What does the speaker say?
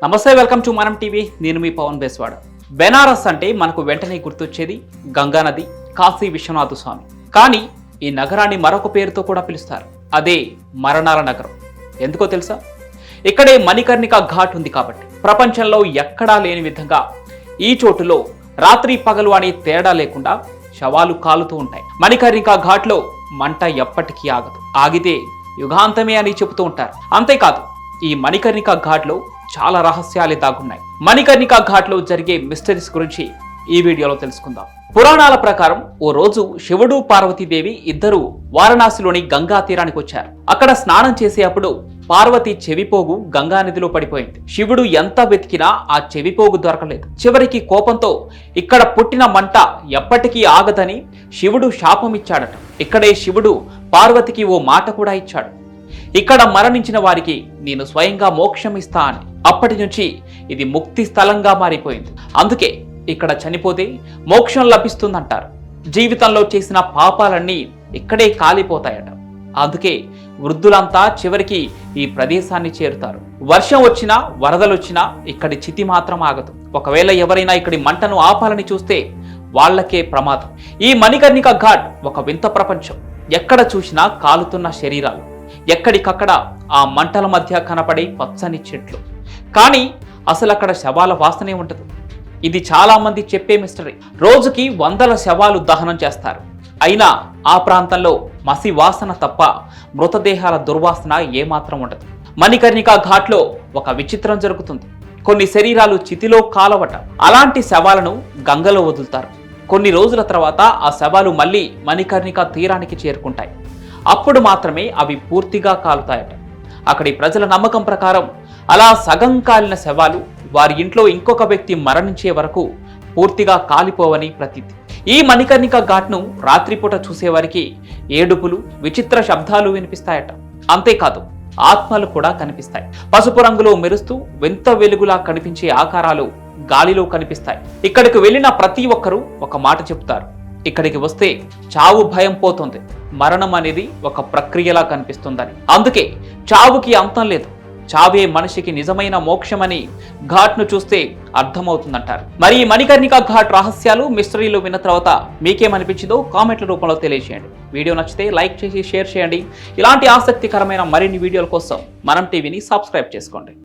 నమస్తే, welcome to మనం TV. నేను మీ పవన్ బేస్వాడ. బెనారస్ అంటే మనకు వెంటనే గుర్తొచ్చేది గంగానది, కాశీ విశ్వనాథ స్వామి. కానీ ఈ నగరాన్ని మరొక పేరుతో కూడా పిలుస్తారు. అదే మరణాల నగరం. ఎందుకో తెలుసా? ఇక్కడే మణికర్ణిక ఘాట్ ఉంది కాబట్టి. ప్రపంచంలో ఎక్కడా లేని విధంగా ఈ చోటులో రాత్రి పగలు అనే తేడా లేకుండా శవాలు కాలుతూ ఉంటాయి. మణికర్ణిక ఘాట్లో మంట ఎప్పటికీ ఆగదు. ఆగితే యుగాంతమే అని చెబుతూ ఉంటారు. అంతేకాదు, ఈ మణికర్ణిక ఘాట్లో చాలా రహస్యాలే దాగున్నాయి. మణికర్ణిక ఘాట్లో జరిగే మిస్టరీస్ గురించి ఈ వీడియోలో తెలుసుకుందాం. పురాణాల ప్రకారం ఓ రోజు శివుడు, పార్వతీదేవి ఇద్దరు వారణాసిలోని గంగా తీరానికి వచ్చారు. అక్కడ స్నానం చేసేటప్పుడు పార్వతి చెవిపోగు గంగా నదిలో పడిపోయింది. శివుడు ఎంత వెతికినా ఆ చెవిపోగు దొరకలేదు. చివరికి కోపంతో ఇక్కడ పుట్టిన మంట ఎప్పటికీ ఆగదని శివుడు శాపం ఇచ్చాడట. ఇక్కడే శివుడు పార్వతికి ఓ మాట కూడా ఇచ్చాడు. ఇక్కడ మరణించిన వారికి నేను స్వయంగా మోక్షం ఇస్తా అని. అప్పటి నుంచి ఇది ముక్తి స్థలంగా మారిపోయింది. అందుకే ఇక్కడ చనిపోతే మోక్షం లభిస్తుందంటారు. జీవితంలో చేసిన పాపాలన్నీ ఇక్కడే కాలిపోతాయట. అందుకే వృద్ధులంతా చివరికి ఈ ప్రదేశాన్ని చేరుతారు. వర్షం వచ్చినా, వరదలొచ్చినా ఇక్కడి చితి మాత్రం ఆగదు. ఒకవేళ ఎవరైనా ఇక్కడి మంటను ఆపాలని చూస్తే వాళ్లకే ప్రమాదం. ఈ మణికర్ణిక ఘాట్ ఒక వింత ప్రపంచం. ఎక్కడ చూసినా కాలుతున్న శరీరాలు, ఎక్కడికక్కడ ఆ మంటల మధ్య కనపడే పచ్చని చెట్లు. కానీ అసలు అక్కడ శవాల వాసనే ఉండదు. ఇది చాలా మంది చెప్పే మిస్టరీ. రోజుకి వందల శవాలు దహనం చేస్తారు. అయినా ఆ ప్రాంతంలో మసి వాసన తప్ప మృతదేహాల దుర్వాసన ఏమాత్రం ఉండదు. మణికర్ణిక ఘాట్లో ఒక విచిత్రం జరుగుతుంది. కొన్ని శరీరాలు చితిలో కాలవట. అలాంటి శవాలను గంగలో వదులుతారు. కొన్ని రోజుల తర్వాత ఆ శవాలు మళ్ళీ మణికర్ణిక తీరానికి చేరుకుంటాయి. అప్పుడు మాత్రమే అవి పూర్తిగా కాలుతాయట. అక్కడి ప్రజల నమ్మకం ప్రకారం అలా సగం కాలిన శవాలు వారి ఇంట్లో ఇంకొక వ్యక్తి మరణించే వరకు పూర్తిగా కాలిపోవని ప్రతీతి. ఈ మణికర్ణిక ఘాట్ను రాత్రిపూట చూసేవారికి ఏడుపులు, విచిత్ర శబ్దాలు వినిపిస్తాయట. అంతేకాదు, ఆత్మలు కూడా కనిపిస్తాయి. పసుపు రంగులో మెరుస్తూ వింత వెలుగులా కనిపించే ఆకారాలు గాలిలో కనిపిస్తాయి. ఇక్కడికి వెళ్ళిన ప్రతి ఒక్కరూ ఒక మాట చెప్తారు: ఇక్కడికి వస్తే చావు భయం పోతుంది, మరణం అనేది ఒక ప్రక్రియలా కనిపిస్తుందని. అందుకే చావుకి అంతం లేదు, చావే మనిషికి నిజమైన మోక్షమని ఘాట్ను చూస్తే అర్థమవుతుందంటారు. మరి ఈ మణికర్ణిక ఘాట్ రహస్యాలు, మిస్టరీలు విన్న తర్వాత మీకేమనిపించిందో కామెంట్ల రూపంలో తెలియజేయండి. వీడియో నచ్చితే లైక్ చేసి షేర్ చేయండి. ఇలాంటి ఆసక్తికరమైన మరిన్ని వీడియోల కోసం మనం టీవీని సబ్స్క్రైబ్ చేసుకోండి.